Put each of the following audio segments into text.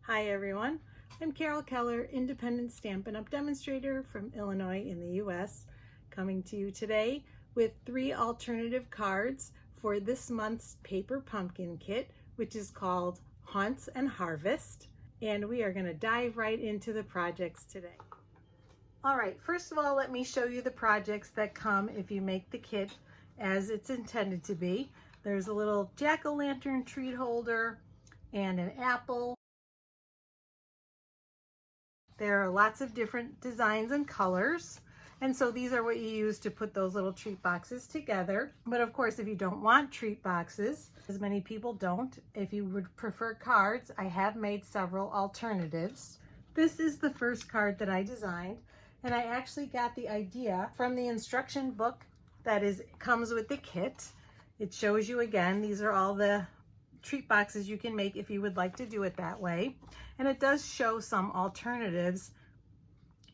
Hi everyone, I'm Carol Keller, independent Stampin' Up! Demonstrator from Illinois in the US, coming to you today with 3 alternative cards for this month's paper pumpkin kit, which is called Haunts and Harvest, and we are going to dive right into the projects today. Alright, first of all, let me show you the projects that come if you make the kit as it's intended to be. There's a little jack-o'-lantern treat holder and an apple. There are lots of different designs and colors, and so these are what you use to put those little treat boxes together. But of course, if you don't want treat boxes, as many people don't, if you would prefer cards, I have made several alternatives. This is the first card that I designed, and I actually got the idea from the instruction book that comes with the kit. It shows you again, these are all the treat boxes you can make if you would like to do it that way. And it does show some alternatives.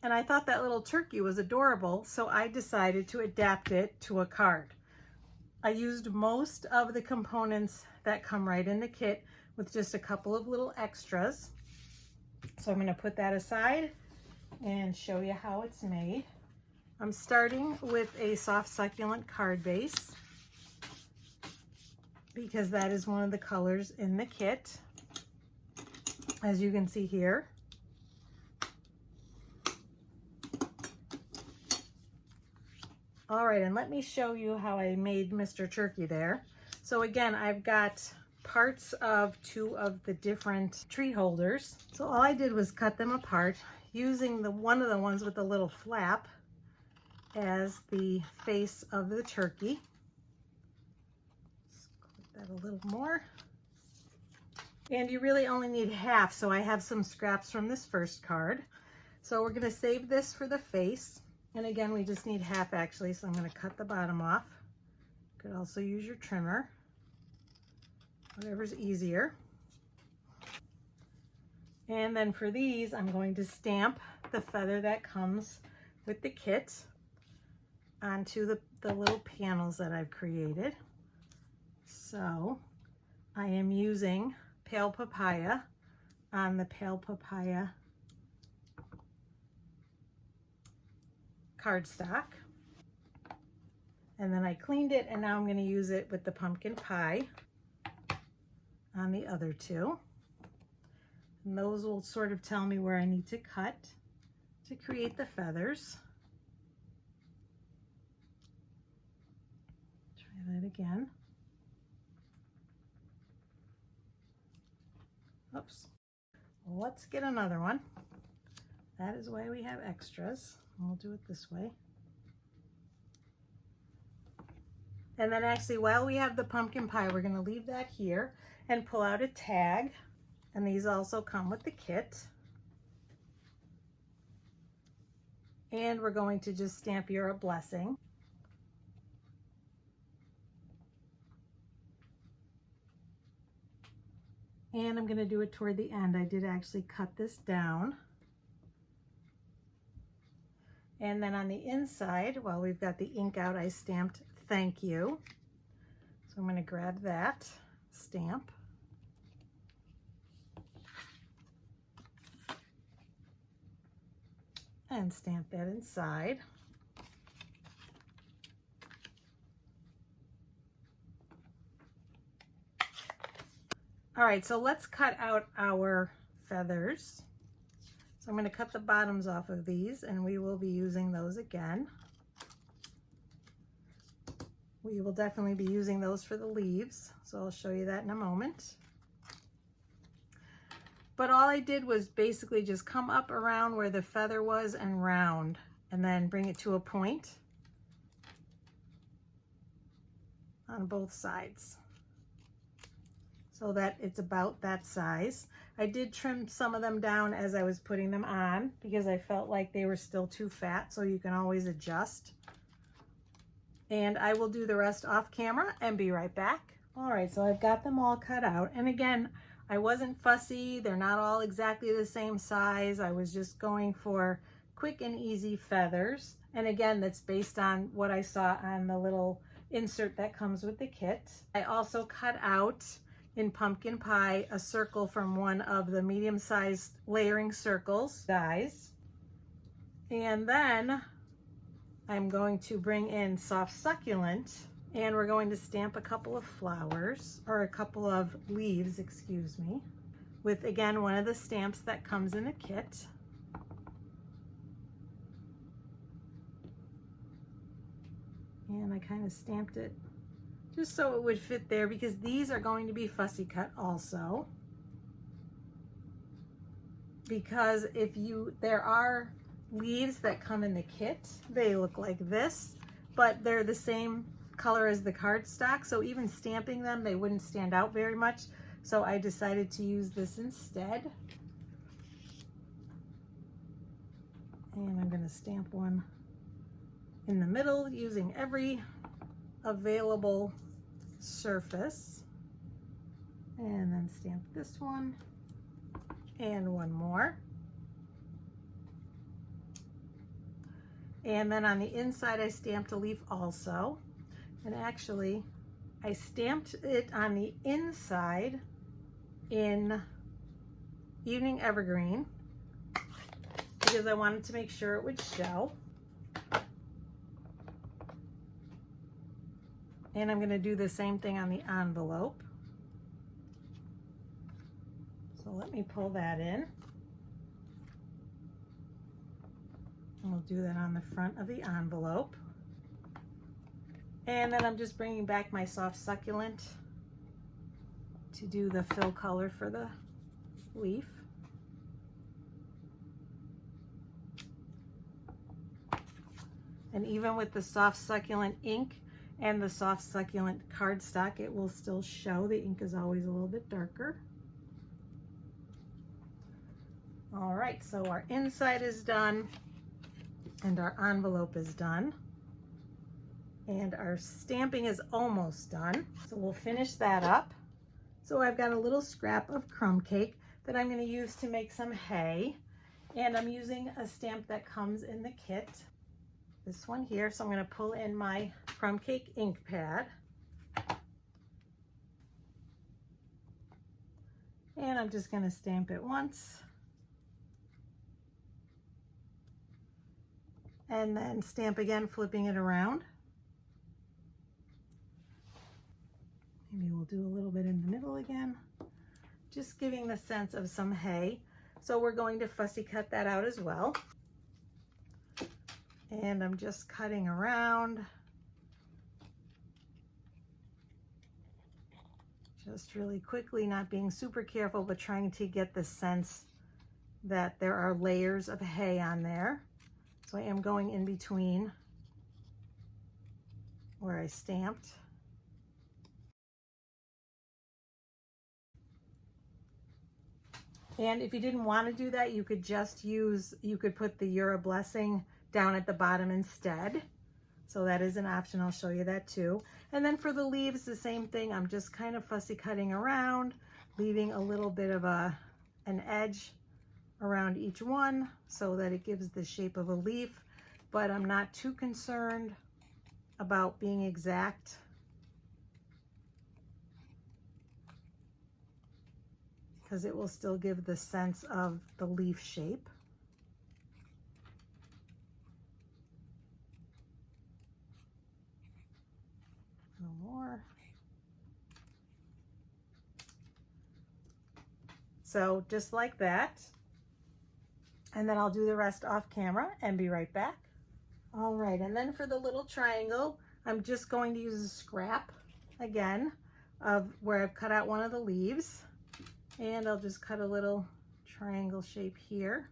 And I thought that little turkey was adorable, so I decided to adapt it to a card. I used most of the components that come right in the kit with just a couple of little extras. So I'm going to put that aside and show you how it's made. I'm starting with a soft succulent card base, because that is one of the colors in the kit, as you can see here. All right, and let me show you how I made Mr. Turkey there. So again, I've got parts of 2 of the different treat holders. So all I did was cut them apart using one of the ones with the little flap as the face of the turkey. A little more, and you really only need half, so I have some scraps from this first card. So we're going to save this for the face, and again we just need half actually, so I'm going to cut the bottom off. You could also use your trimmer, whatever's easier. And then for these, I'm going to stamp the feather that comes with the kit onto the little panels that I've created. So I am using Pale Papaya on the Pale Papaya cardstock. And then I cleaned it, and now I'm going to use it with the pumpkin pie on the other 2. And those will sort of tell me where I need to cut to create the feathers. Try that again. Oops. Let's get another one. That is why we have extras. We'll do it this way. And then actually, while we have the pumpkin pie, we're going to leave that here and pull out a tag. And these also come with the kit. And we're going to just stamp "You're a Blessing." And I'm going to do it toward the end. I did actually cut this down. And then on the inside, while we've got the ink out, I stamped "Thank You." So I'm going to grab that stamp. And stamp that inside. All right, so let's cut out our feathers. So I'm going to cut the bottoms off of these, and we will be using those again. We will definitely be using those for the leaves, so I'll show you that in a moment. But all I did was basically just come up around where the feather was and round, and then bring it to a point on both sides, so that it's about that size. I did trim some of them down as I was putting them on because I felt like they were still too fat, so you can always adjust. And I will do the rest off camera and be right back. All right, so I've got them all cut out. And again, I wasn't fussy. They're not all exactly the same size. I was just going for quick and easy feathers. And again, that's based on what I saw on the little insert that comes with the kit. I also cut out in Pumpkin Pie a circle from one of the medium-sized layering circles dies. And then I'm going to bring in Soft Succulent, and we're going to stamp a couple of flowers, or a couple of leaves, excuse me, with, again, one of the stamps that comes in a kit. And I kind of stamped it just so it would fit there, because these are going to be fussy cut also. Because there are leaves that come in the kit, they look like this, but they're the same color as the cardstock, so even stamping them, they wouldn't stand out very much. So I decided to use this instead. And I'm going to stamp one in the middle using every available surface, and then stamp this one and one more. And then on the inside I stamped a leaf also, and actually I stamped it on the inside in Evening Evergreen because I wanted to make sure it would show. And I'm going to do the same thing on the envelope. So let me pull that in. And we'll do that on the front of the envelope. And then I'm just bringing back my Soft Succulent to do the fill color for the leaf. And even with the Soft Succulent ink and the Soft Succulent cardstock, it will still show. The ink is always a little bit darker. All right, so our inside is done and our envelope is done. And our stamping is almost done. So we'll finish that up. So I've got a little scrap of crumb cake that I'm going to use to make some hay. And I'm using a stamp that comes in the kit. This one here. So I'm going to pull in my crumb cake ink pad. And I'm just going to stamp it once. And then stamp again, flipping it around. Maybe we'll do a little bit in the middle again, just giving the sense of some hay. So we're going to fussy cut that out as well. And I'm just cutting around, just really quickly, not being super careful, but trying to get the sense that there are layers of hay on there. So I am going in between where I stamped. And if you didn't want to do that, you could just you could put the You're a Blessing down at the bottom instead. So that is an option. I'll show you that too. And then for the leaves, the same thing. I'm just kind of fussy cutting around, leaving a little bit of an edge around each one so that it gives the shape of a leaf. But I'm not too concerned about being exact. Because it will still give the sense of the leaf shape. A little more. So just like that. And then I'll do the rest off camera and be right back. All right, and then for the little triangle, I'm just going to use a scrap again of where I've cut out one of the leaves. And I'll just cut a little triangle shape here.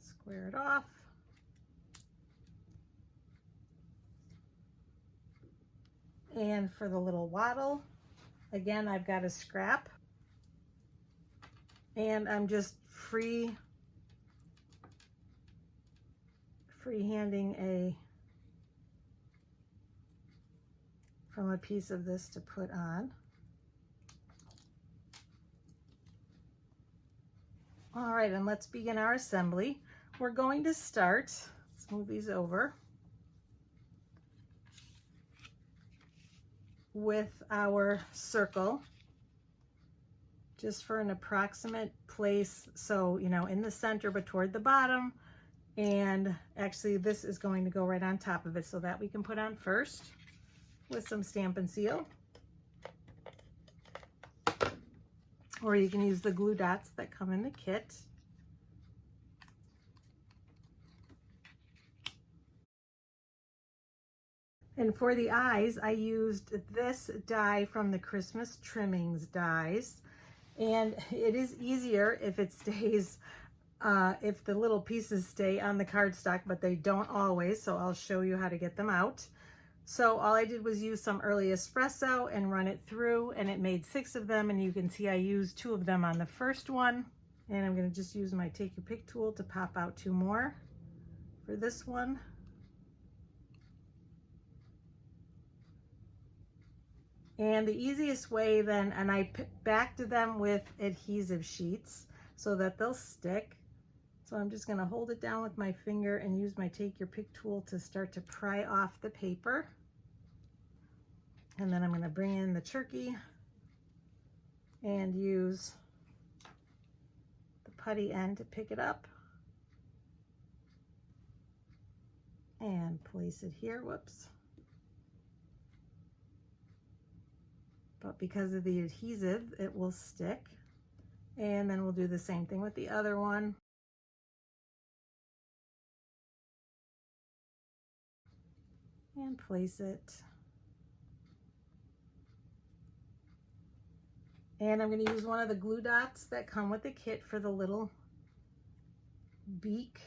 Square it off. And for the little wattle, again, I've got a scrap. And I'm just freehanding from a piece of this to put on. All right, and let's begin our assembly. We're going to start, let's move these over. with our circle just for an approximate place. So, you know, in the center, but toward the bottom. And actually this is going to go right on top of it, so that we can put on first with some Stampin' Seal. Or you can use the glue dots that come in the kit. And for the eyes, I used this die from the Christmas Trimmings dies. And it is easier if it stays, if the little pieces stay on the cardstock, but they don't always, so I'll show you how to get them out. So all I did was use some early espresso and run it through, and it made 6 of them, and you can see I used 2 of them on the first one. And I'm going to just use my Take Your Pick tool to pop out 2 more for this one. And the easiest way then, and I backed them with adhesive sheets so that they'll stick. So I'm just going to hold it down with my finger and use my Take Your Pick tool to start to pry off the paper. And then I'm going to bring in the turkey and use the putty end to pick it up and place it here. Whoops. But because of the adhesive, it will stick. And then we'll do the same thing with the other one. And place it. And I'm going to use one of the glue dots that come with the kit for the little beak.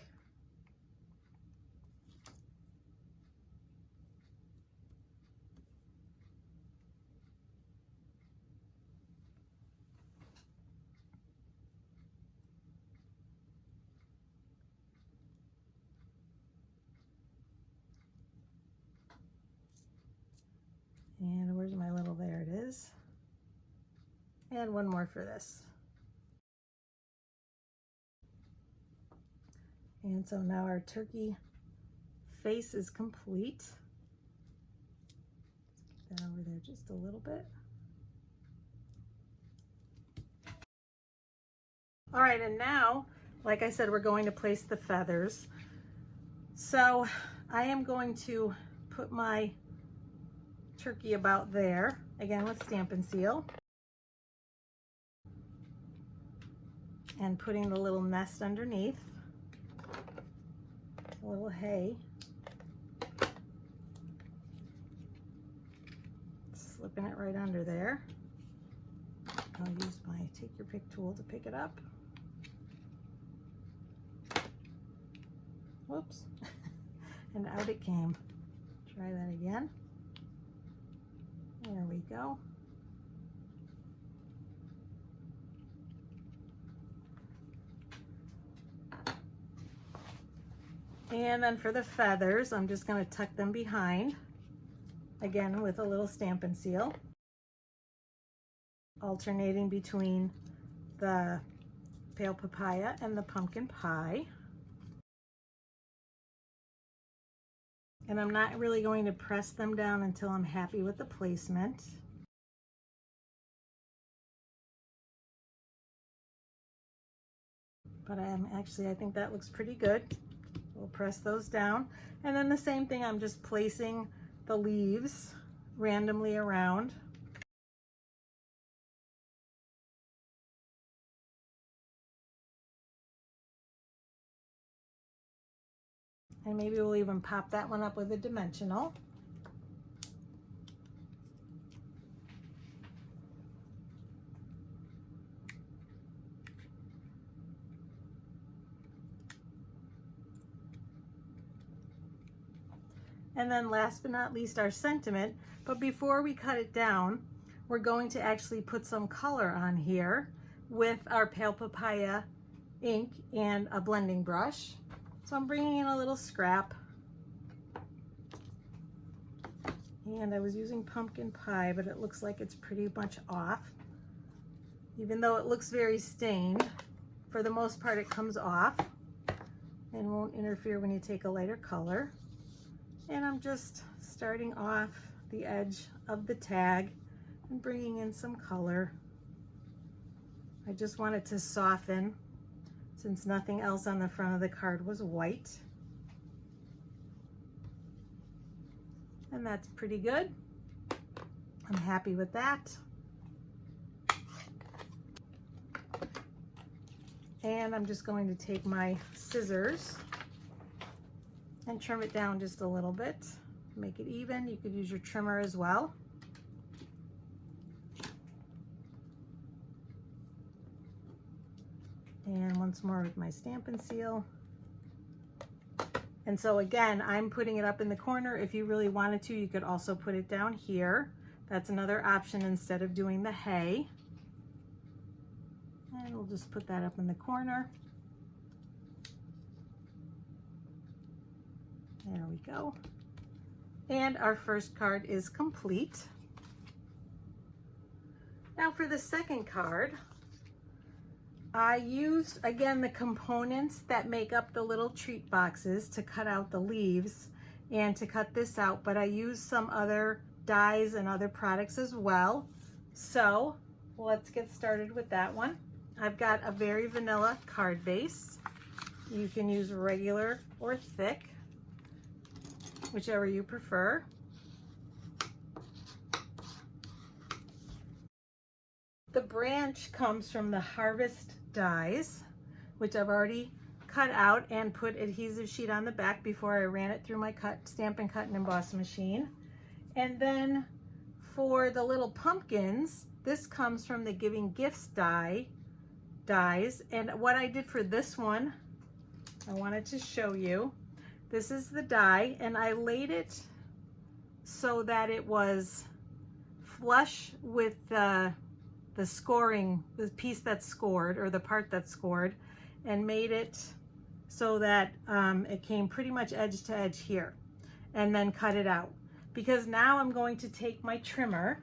And where's my little, there it is. And one more for this. And so now our turkey face is complete. Get that over there just a little bit. All right, and now, like I said, we're going to place the feathers. So I am going to put my turkey about there, again with Stampin' Seal. And putting the little nest underneath, a little hay. Slipping it right under there. I'll use my Take Your Pick tool to pick it up. Whoops. And out it came. Try that again. There we go. And then for the feathers, I'm just going to tuck them behind, again with a little Stampin' Seal, alternating between the pale papaya and the pumpkin pie. And I'm not really going to press them down until I'm happy with the placement. But I think that looks pretty good. We'll press those down. And then the same thing, I'm just placing the leaves randomly around. And maybe we'll even pop that one up with a dimensional. And then last but not least, our sentiment. But before we cut it down, we're going to actually put some color on here with our pale papaya ink and a blending brush. So I'm bringing in a little scrap. And I was using pumpkin pie, but it looks like it's pretty much off. Even though it looks very stained, for the most part it comes off and won't interfere when you take a lighter color. And I'm just starting off the edge of the tag and bringing in some color. I just wanted to soften since nothing else on the front of the card was white. And that's pretty good. I'm happy with that. And I'm just going to take my scissors and trim it down just a little bit. Make it even. You could use your trimmer as well. And once more with my Stampin' Seal. And so again, I'm putting it up in the corner. If you really wanted to, you could also put it down here. That's another option instead of doing the hay. And we'll just put that up in the corner. There we go. And our first card is complete. Now for the second card, I used, again, the components that make up the little treat boxes to cut out the leaves and to cut this out, but I used some other dies and other products as well. So let's get started with that one. I've got a very vanilla card base. You can use regular or thick, whichever you prefer. The branch comes from the Harvest dies, which I've already cut out and put adhesive sheet on the back before I ran it through my Stampin' Cut and Emboss machine. And then for the little pumpkins, this comes from the Giving Gifts dies. And what I did for this one, I wanted to show you. This is the die, and I laid it so that it was flush with the scoring, the piece that's scored, or the part that's scored, and made it so that it came pretty much edge to edge here, and then cut it out. Because now I'm going to take my trimmer,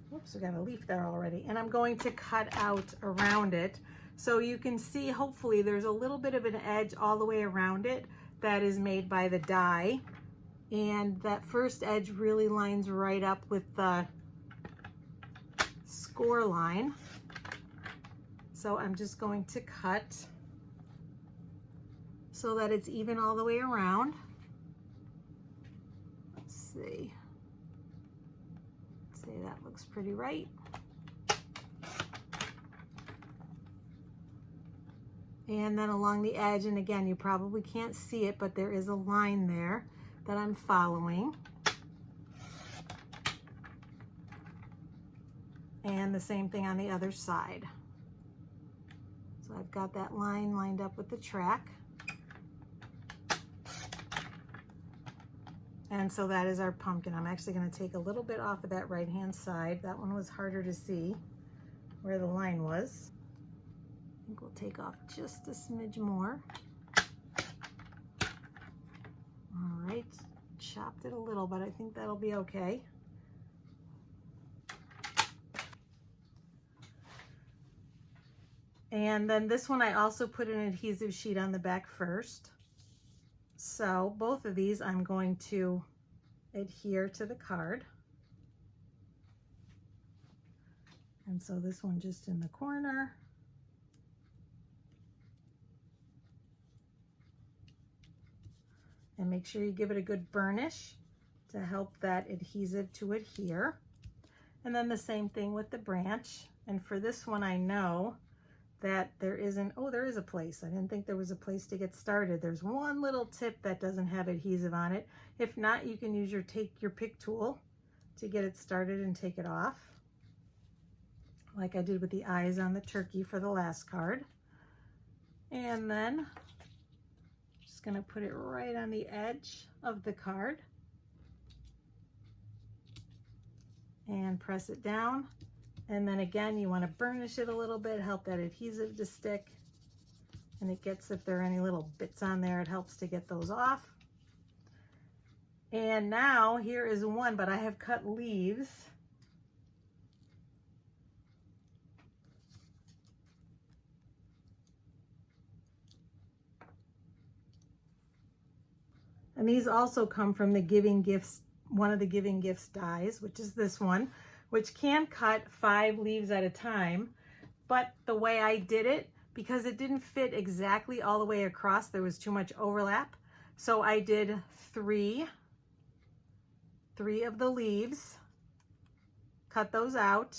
whoops, we got a leaf there already, and I'm going to cut out around it. So you can see, hopefully, there's a little bit of an edge all the way around it that is made by the die. And that first edge really lines right up with the score line. So I'm just going to cut so that it's even all the way around. Let's see. Let's say that looks pretty right. And then along the edge, and again, you probably can't see it, but there is a line there that I'm following. And the same thing on the other side. So I've got that line lined up with the track. And so that is our pumpkin. I'm actually going to take a little bit off of that right-hand side. That one was harder to see where the line was. I think we'll take off just a smidge more. All right, chopped it a little, but I think that'll be okay. And then this one, I also put an adhesive sheet on the back first. So both of these I'm going to adhere to the card. And so this one just in the corner. And make sure you give it a good burnish to help that adhesive to adhere. And then the same thing with the branch. And for this one, I know that there isn't, oh, there is a place. I didn't think there was a place to get started. There's one little tip that doesn't have adhesive on it. If not, you can use your pick tool to get it started and take it off, like I did with the eyes on the turkey for the last card. And then just gonna put it right on the edge of the card and press it down. And then again, you want to burnish it a little bit, help that adhesive to stick. And it gets, if there are any little bits on there, it helps to get those off. And now here is one, but I have cut leaves. And these also come from the Giving Gifts one of the Giving Gifts dies, which is this one, which can cut 5 leaves at a time. But the way I did it, because it didn't fit exactly all the way across, there was too much overlap. So I did three of the leaves, cut those out,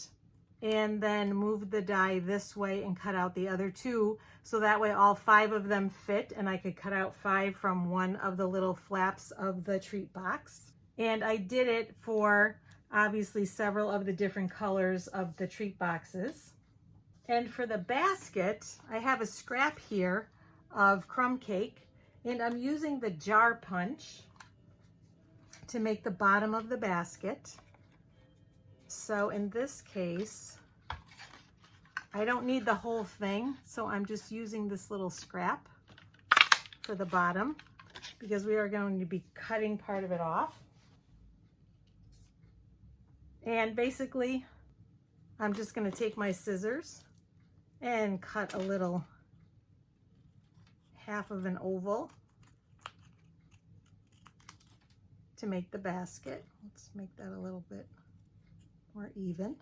and then moved the die this way and cut out the other 2. So that way all 5 of them fit, and I could cut out 5 from one of the little flaps of the treat box. And I did it for obviously several of the different colors of the treat boxes. And for the basket, I have a scrap here of crumb cake, and I'm using the jar punch to make the bottom of the basket. So in this case, I don't need the whole thing, so I'm just using this little scrap for the bottom because we are going to be cutting part of it off. And basically, I'm just going to take my scissors and cut a little half of an oval to make the basket. Let's make that a little bit more even.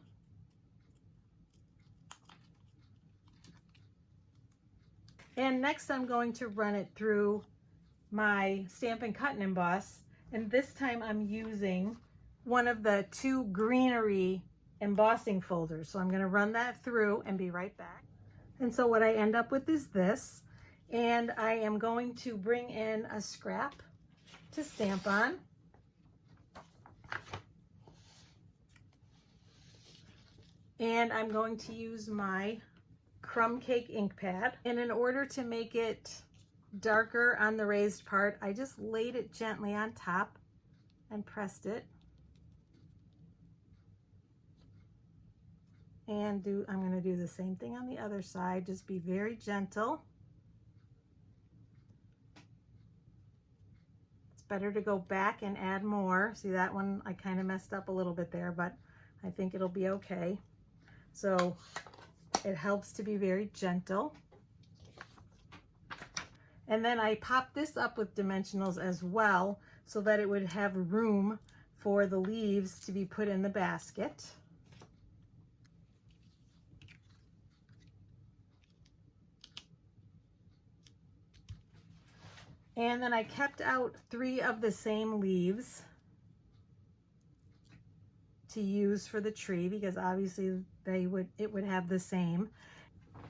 And next I'm going to run it through my Stampin' Cut and Emboss, and this time I'm using one of the 2 greenery embossing folders. So I'm going to run that through and be right back. And so what I end up with is this, and I am going to bring in a scrap to stamp on. And I'm going to use my crumb cake ink pad. And in order to make it darker on the raised part, I just laid it gently on top and pressed it. And I'm going to do the same thing on the other side. Just be very gentle. It's better to go back and add more. See, that one I kind of messed up a little bit there, but I think it'll be okay. So it helps to be very gentle. And then I popped this up with dimensionals as well so that it would have room for the leaves to be put in the basket. And then I kept out 3 of the same leaves to use for the tree because obviously it would have the same.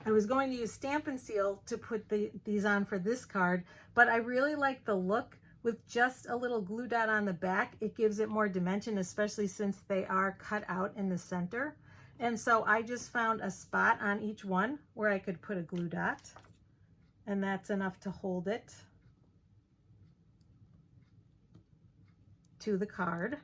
I was going to use Stampin' Seal to put these on for this card, but I really like the look with just a little glue dot on the back. It gives it more dimension, especially since they are cut out in the center. And so I just found a spot on each one where I could put a glue dot, and that's enough to hold it to the card.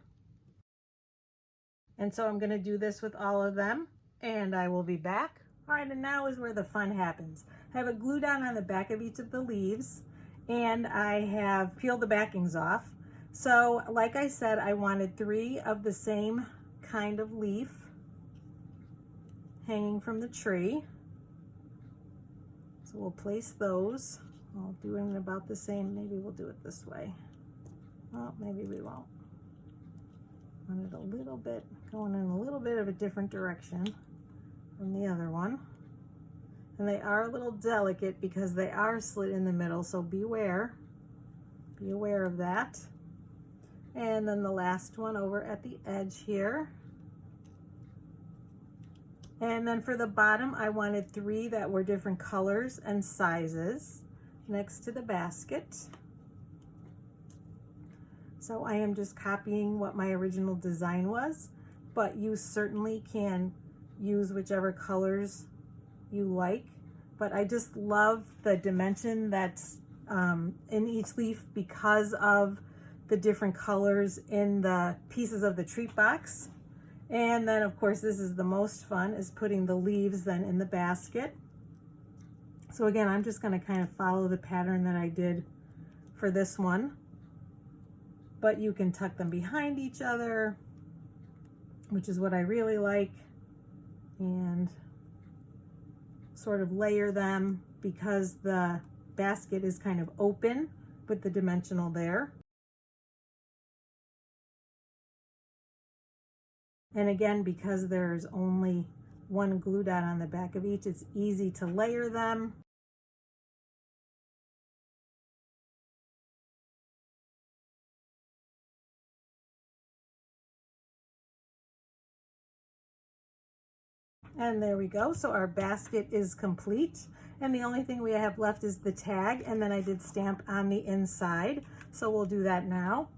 And so I'm going to do this with all of them, and I will be back. All right, and now is where the fun happens. I have a glue dot on the back of each of the leaves, and I have peeled the backings off. So like I said, I wanted 3 of the same kind of leaf hanging from the tree. So we'll place those. I'll do it in about the same. Maybe we'll do it this way. Well, maybe we won't. I want it a little bit, going in a little bit of a different direction from the other one. And they are a little delicate because they are slit in the middle, so beware. Be aware of that. And then the last one over at the edge here. And then for the bottom, I wanted 3 that were different colors and sizes next to the basket. So I am just copying what my original design was, but you certainly can use whichever colors you like. But I just love the dimension that's in each leaf because of the different colors in the pieces of the treat box. And then of course this is the most fun, is putting the leaves then in the basket. So again, I'm just going to kind of follow the pattern that I did for this one. But you can tuck them behind each other, which is what I really like, and sort of layer them because the basket is kind of open with the dimensional there. And again, because there's only one glue dot on the back of each, it's easy to layer them. And there we go. So our basket is complete. And the only thing we have left is the tag. And then I did stamp on the inside. So we'll do that now.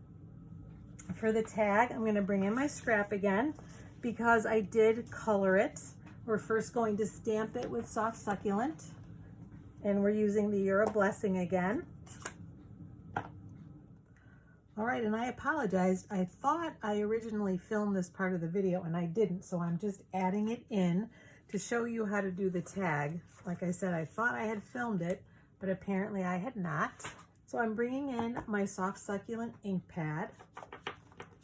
For the tag, I'm going to bring in my scrap again because I did color it. We're first going to stamp it with soft succulent. And we're using the You're a Blessing again. All right, and I apologized. I thought I originally filmed this part of the video and I didn't, so I'm just adding it in to show you how to do the tag. Like I said, I thought I had filmed it, but apparently I had not. So I'm bringing in my soft succulent ink pad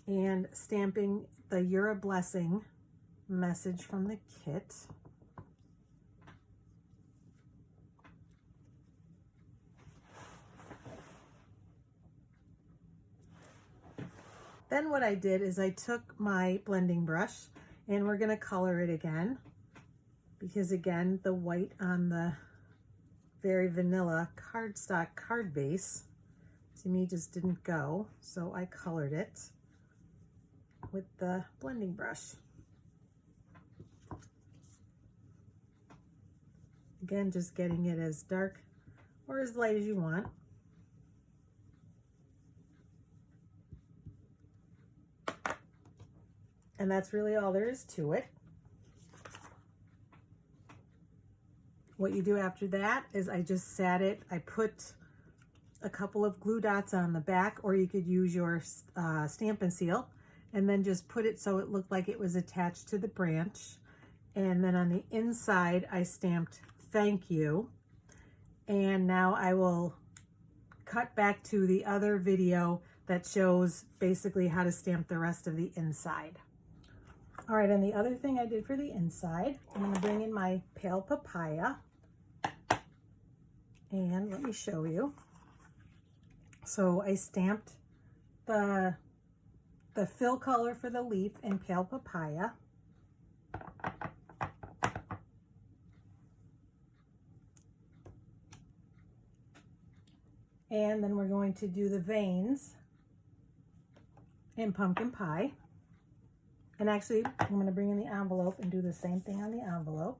and stamping the You're a Blessing message from the kit. Then what I did is I took my blending brush and we're going to color it again because again, the white on the very vanilla cardstock card base to me just didn't go. So I colored it with the blending brush. Again, just getting it as dark or as light as you want. And that's really all there is to it. What you do after that is I just sat it. I put a couple of glue dots on the back, or you could use your stamp and seal, and then just put it so it looked like it was attached to the branch. And then on the inside, I stamped thank you. And now I will cut back to the other video that shows basically how to stamp the rest of the inside. All right, and the other thing I did for the inside, I'm going to bring in my pale papaya. And let me show you. So I stamped the fill color for the leaf in pale papaya. And then we're going to do the veins in pumpkin pie. And actually, I'm going to bring in the envelope and do the same thing on the envelope.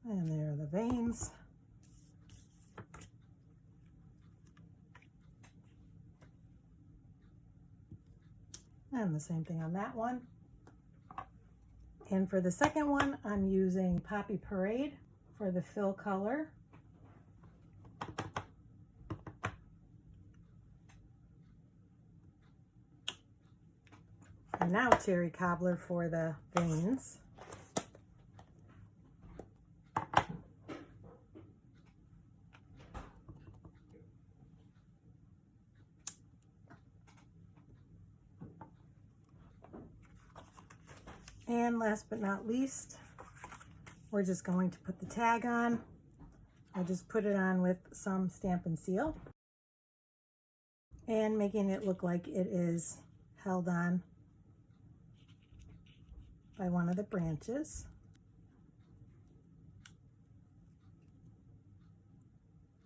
And there are the veins. And the same thing on that one. And for the second one, I'm using Poppy Parade for the fill color. And now Cherry Cobbler for the veins. And last but not least, we're just going to put the tag on. I just put it on with some stamp and seal and making it look like it is held on by one of the branches.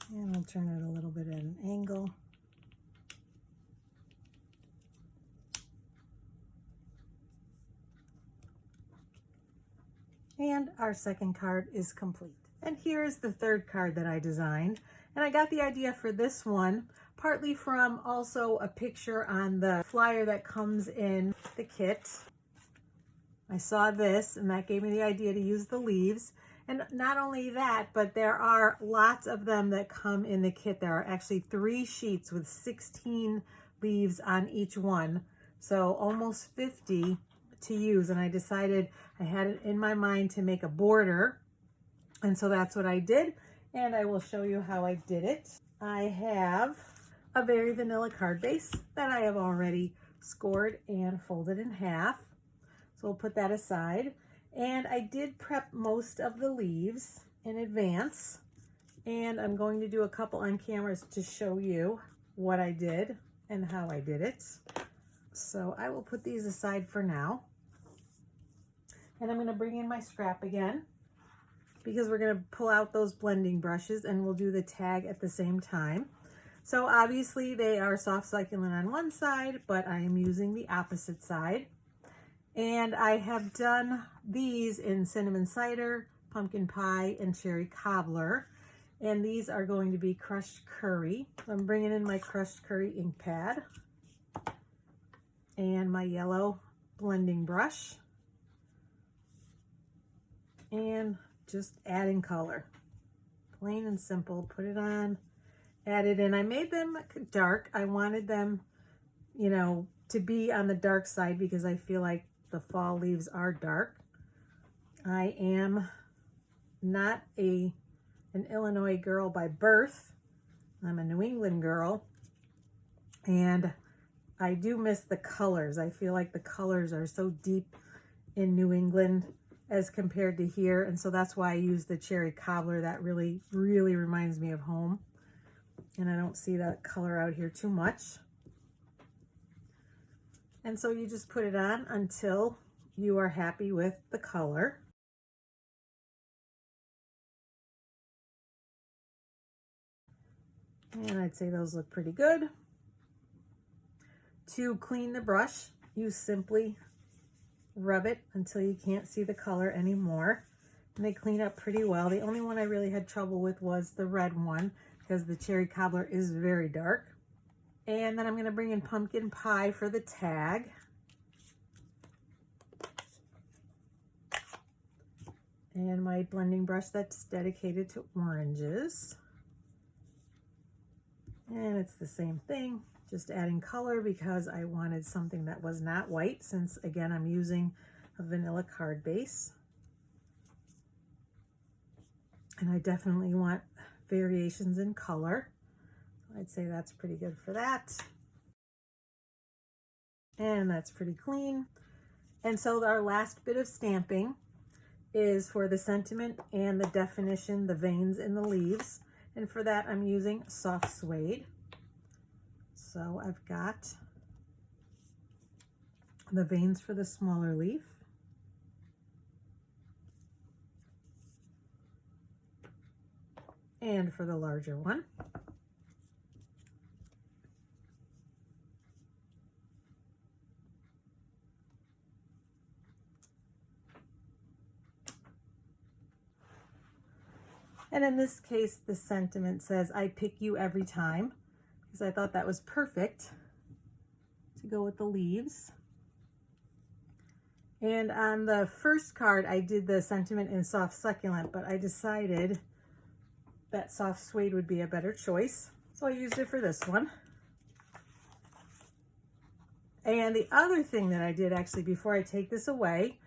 And I'll turn it a little bit at an angle. And our second card is complete. And here is the third card that I designed. And I got the idea for this one partly from also a picture on the flyer that comes in the kit. I saw this and that gave me the idea to use the leaves. And not only that, but there are lots of them that come in the kit. There are actually 3 sheets with 16 leaves on each one. So almost 50 to use. And I decided I had it in my mind to make a border. And so that's what I did. And I will show you how I did it. I have a very vanilla card base that I have already scored and folded in half. So we'll put that aside. And I did prep most of the leaves in advance. And I'm going to do a couple on cameras to show you what I did and how I did it. So I will put these aside for now. And I'm going to bring in my scrap again because we're going to pull out those blending brushes and we'll do the tag at the same time. So obviously they are soft succulent on one side, but I am using the opposite side. And I have done these in cinnamon cider, pumpkin pie, and cherry cobbler. And these are going to be crushed curry. I'm bringing in my crushed curry ink pad and my yellow blending brush and just adding color. Plain and simple, put it on, add it in. I made them dark. I wanted them, you know, to be on the dark side because I feel like the fall leaves are dark. I am not an Illinois girl by birth. I'm a New England girl, and I do miss the colors. I feel like the colors are so deep in New England as compared to here, and so that's why I use the cherry cobbler. That really reminds me of home, and I don't see that color out here too much. And so you just put it on until you are happy with the color. And I'd say those look pretty good. To clean the brush, you simply rub it until you can't see the color anymore. And they clean up pretty well. The only one I really had trouble with was the red one because the cherry cobbler is very dark. And then I'm going to bring in pumpkin pie for the tag. And my blending brush that's dedicated to oranges. And it's the same thing, just adding color because I wanted something that was not white, since again I'm using a vanilla card base. And I definitely want variations in color. I'd say that's pretty good for that. And that's pretty clean. And so our last bit of stamping is for the sentiment and the definition, the veins in the leaves. And for that, I'm using soft suede. So I've got the veins for the smaller leaf. And for the larger one. And in this case, the sentiment says, "I pick you every time," because I thought that was perfect to go with the leaves. And on the first card, I did the sentiment in soft succulent, but I decided that soft suede would be a better choice. So I used it for this one. And the other thing that I did actually before I take this away,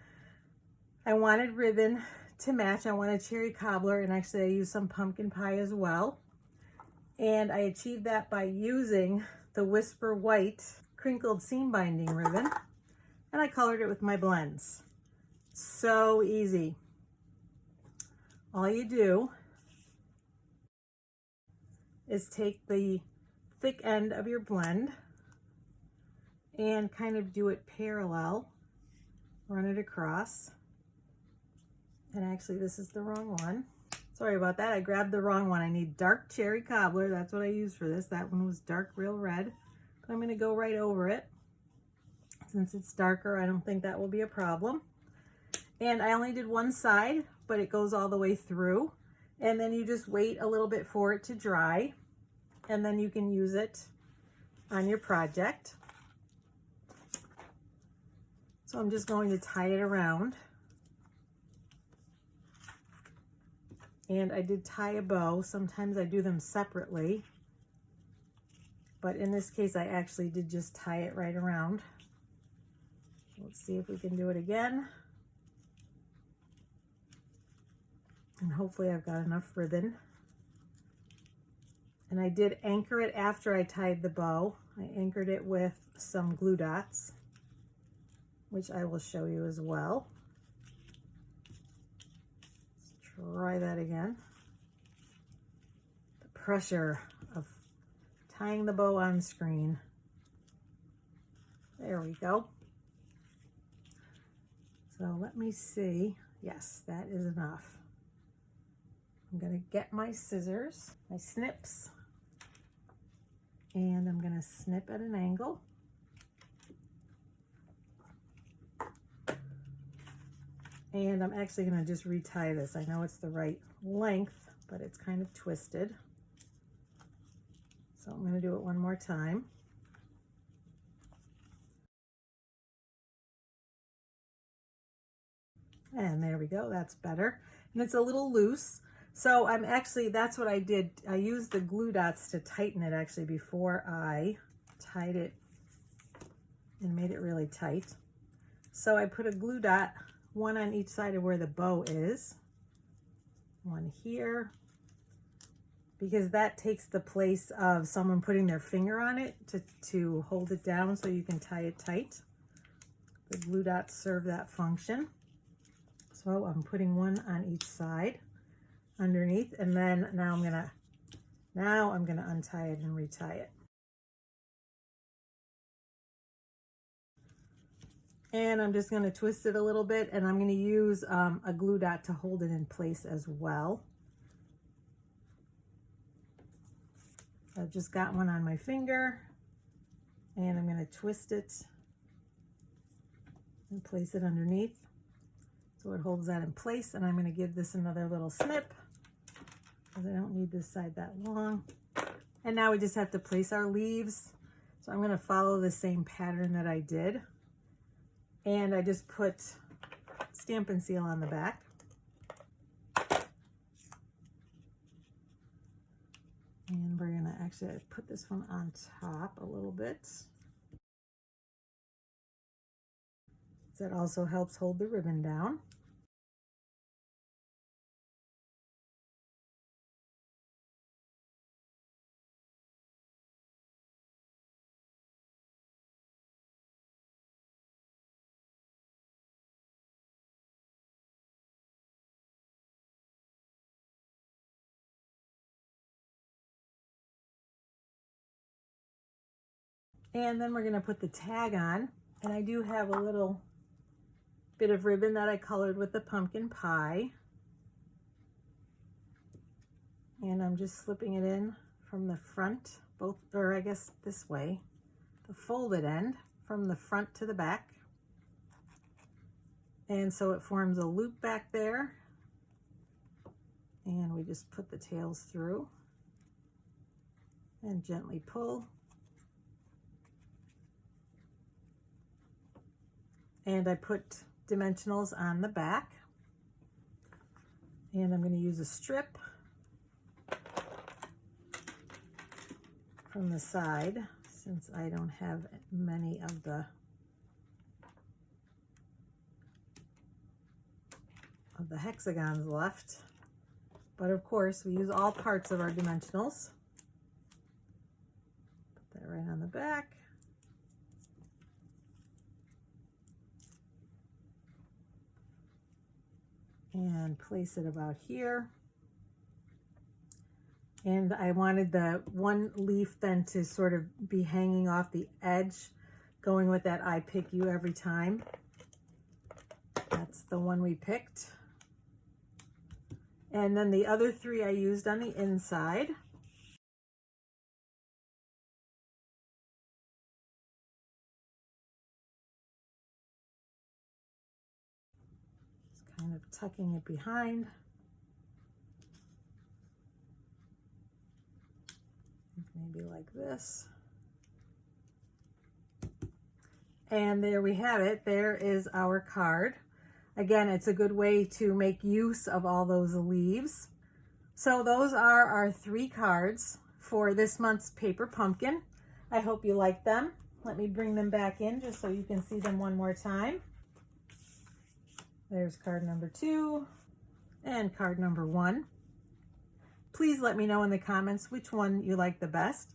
I wanted ribbon to match. I wanted cherry cobbler, and actually I used some pumpkin pie as well. And I achieved that by using the Whisper White crinkled seam binding ribbon, and I colored it with my blends. So easy. All you do is take the thick end of your blend and kind of do it parallel, run it across. And actually this is the wrong one. Sorry about that, I grabbed the wrong one. I need dark cherry cobbler, that's what I used for this. That one was dark real red. But I'm gonna go right over it. Since it's darker, I don't think that will be a problem. And I only did one side, but it goes all the way through. And then you just wait a little bit for it to dry, and then you can use it on your project. So I'm just going to tie it around. And I did tie a bow. Sometimes I do them separately, but in this case I actually did just tie it right around. Let's see if we can do it again. And hopefully I've got enough ribbon And I did anchor it after I tied the bow. I anchored it with some glue dots, which I will show you as well. Let's try that again. The pressure of tying the bow on screen. There we go. So let me see. Yes, that is enough. I'm going to get my scissors, my snips, and I'm going to snip at an angle. And I'm actually going to just retie this. I know it's the right length, but it's kind of twisted. So I'm going to do it one more time. And there we go, that's better. And it's a little loose. So I'm actually, that's what I did. I used the glue dots to tighten it actually before I tied it and made it really tight. So I put a glue dot, one on each side of where the bow is, one here, because that takes the place of someone putting their finger on it to hold it down so you can tie it tight. The glue dots serve that function. So I'm putting one on each side underneath, and then now I'm gonna untie it and retie it. And I'm just gonna twist it a little bit, and I'm gonna use a glue dot to hold it in place as well. I've just got one on my finger, and I'm gonna twist it and place it underneath. So it holds that in place, and I'm going to give this another little snip because I don't need this side that long. And now we just have to place our leaves. So I'm going to follow the same pattern that I did. And I just put Stampin' Seal on the back. And we're going to actually put this one on top a little bit. That also helps hold the ribbon down. And then we're going to put the tag on. And I do have a little bit of ribbon that I colored with the pumpkin pie. And I'm just slipping it in from the front, or I guess this way, the folded end from the front to the back. And so it forms a loop back there. And we just put the tails through and gently pull. And I put dimensionals on the back. And I'm going to use a strip from the side since I don't have many of the hexagons left. But of course, we use all parts of our dimensionals. Put that right on the back. And place it about here. And I wanted the one leaf then to sort of be hanging off the edge, going with that I pick you every time. That's the one we picked. And then the other three I used on the inside. Just kind of tucking it behind. Maybe like this. And there we have it. There is our card. Again, it's a good way to make use of all those leaves. So those are our 3 cards for this month's Paper Pumpkin. I hope you like them. Let me bring them back in just so you can see them one more time. There's card number 2 and card number 1. Please let me know in the comments which one you like the best.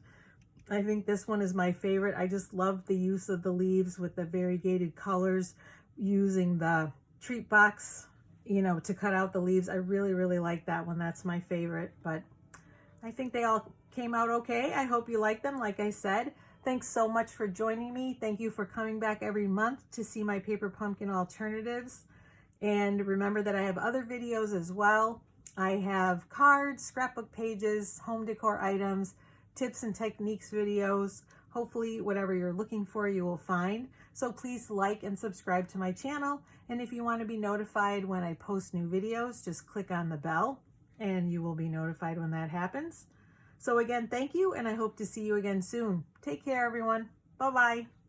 I think this one is my favorite. I just love the use of the leaves with the variegated colors, using the treat box, you know, to cut out the leaves. I really, really like that one. That's my favorite, but I think they all came out okay. I hope you like them. Like I said, thanks so much for joining me. Thank you for coming back every month to see my paper pumpkin alternatives. And remember that I have other videos as well. I have cards, scrapbook pages, home decor items, tips and techniques videos. Hopefully whatever you're looking for, you will find. So please like and subscribe to my channel. And if you want to be notified when I post new videos, just click on the bell and you will be notified when that happens. So again, thank you, and I hope to see you again soon. Take care, everyone. Bye-bye.